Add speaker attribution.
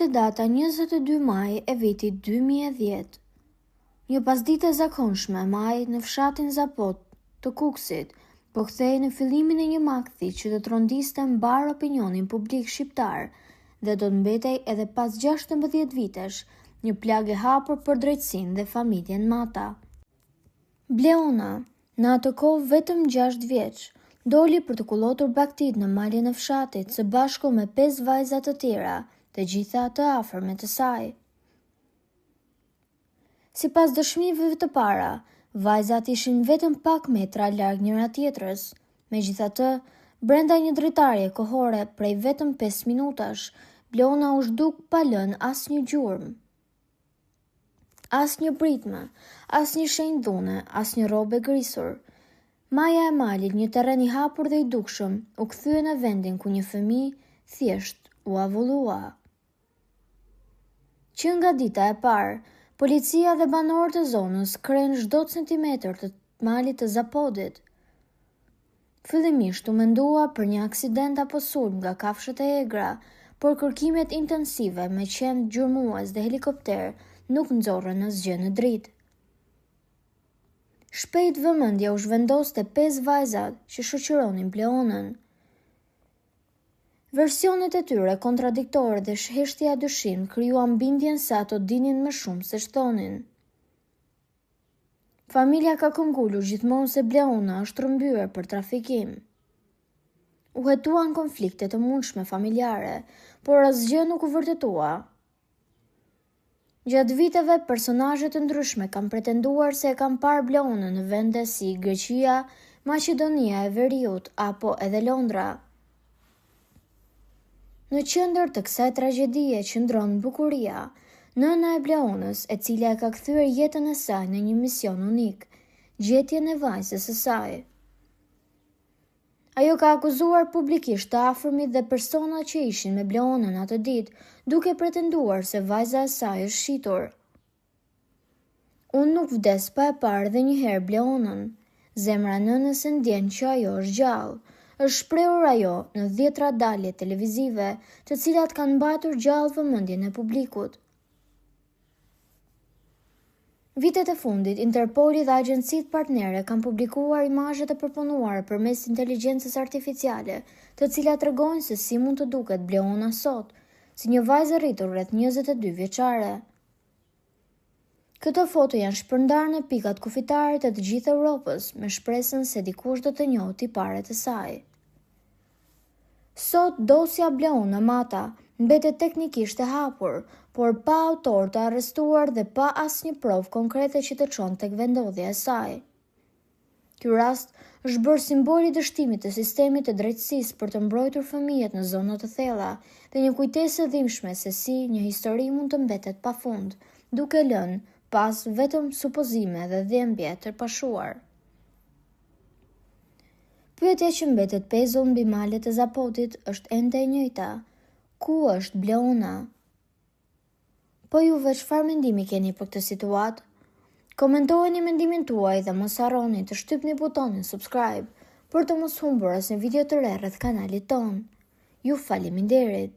Speaker 1: Ishte data 22 maj e vitit 2010. Një pasdite e zakonshme maj në fshatin Zapot të Kukësit, po kthehej në fillimin e një makthi që do të rondiste mbar opinionin publik shqiptar dhe do të mbetej edhe pas 16 vitesh një plagë e hapur për drejtësinë dhe familjen Mata. Bleona, në atë kohë vetëm 6 vjeç, doli për të kullotur baktit në malin e fshatit së bashku me 5 vajza të tjera, të gjitha të afërme të saj. Sipas dëshmive të para, vajzat ishin vetëm pak metra larg njëra tjetrës. Megjithatë, brenda një dritarje kohore prej vetëm 5 minutash, Bleona u zhduk pa lënë asnjë gjurmë. Asnjë pritme, asnjë shenjë dhune, asnjë rrobe grisur. Maja e malit, një terren i hapur dhe i dukshëm, u kthye në vendin ku një fëmijë thjesht u avullua. Që nga dita e parë, policia dhe banorët e zonës krehen çdo centimetër të malit të Zapotit. Fillimisht u mendua për një aksident apo sulm nga kafshët e egra, por kërkimet intensive me qenë gjurmues dhe helikopter nuk nxorrën asgjë në dritë. Shpejt vëmendja u zhvendos te 5 vajzat që shoqëronin Bleonën. Versionet e tyre kontradiktore dhe sheshtja dyshim krijuan bindjen se ato dinin më shumë se shtonin. Familja ka këmbgulur gjithmonë se Bleona është rrëmbyer për trafikim. U hetuan konflikte të mundshme familjare, por asgjë nuk u vërtetua. Gjatë viteve, personazhe të ndryshme kanë pretenduar se e kanë parë Bleonën në vende si Greqia, Maqedonia e Veriut apo edhe Londra. Në qendër të kësaj tragjedie qëndron bukuria, nëna e Bleonës, e cila e ka kthyer jetën e saj në një mision unik, gjetjen e vajzës së saj. Ajo ka akuzuar publikisht të afërmit dhe personat që ishin me Bleonën atë ditë, duke pretenduar se vajza e saj është shitur. Unë nuk vdes pa e parë dhe njëherë Bleonën. Zemra nënës e ndjen që ajo është gjallë. Është shprehur ajo në 10 dalje televizive, të cilat kanë mbajtur gjallë vëmendjen e publikut. Vitet e fundit, Interpoli dhe agjencitë partnere kanë publikuar imazhe të përpunuara përmes inteligjencës artificiale, të cilat tregojnë se si mund të duket Bleona sot, si një vajzë rritur rreth 22 vjeçare. Këto foto janë shpërndarë në pikat kufitare të gjithë Europës, me shpresën se dikush do të njohë tiparet e saj. Sot dosja Bleona Mata mbetet teknikisht e hapur, por pa autor të arrestuar dhe pa asnjë provë konkrete që të çon tek vendodhja e saj. Ky rast është bërë simbol i dështimit të sistemit të drejtësisë për të mbrojtur fëmijët në zona të thella dhe një kujtesë e dhimbshme se si një histori mund të mbetet pafund, duke lënë pas vetëm supozime dhe dhimbje të pashuar. Pyetja që mbetet pezull mbi malet e Zapotit është ende e njëjta. Ku është Bleona? Po juve çfarë mendimi keni për këtë situatë? Komentojeni mendimin tuaj dhe mos harroni të shtypni butonin subscribe për të mos humbur asnjë video të re rreth kanalit ton. Ju faleminderit.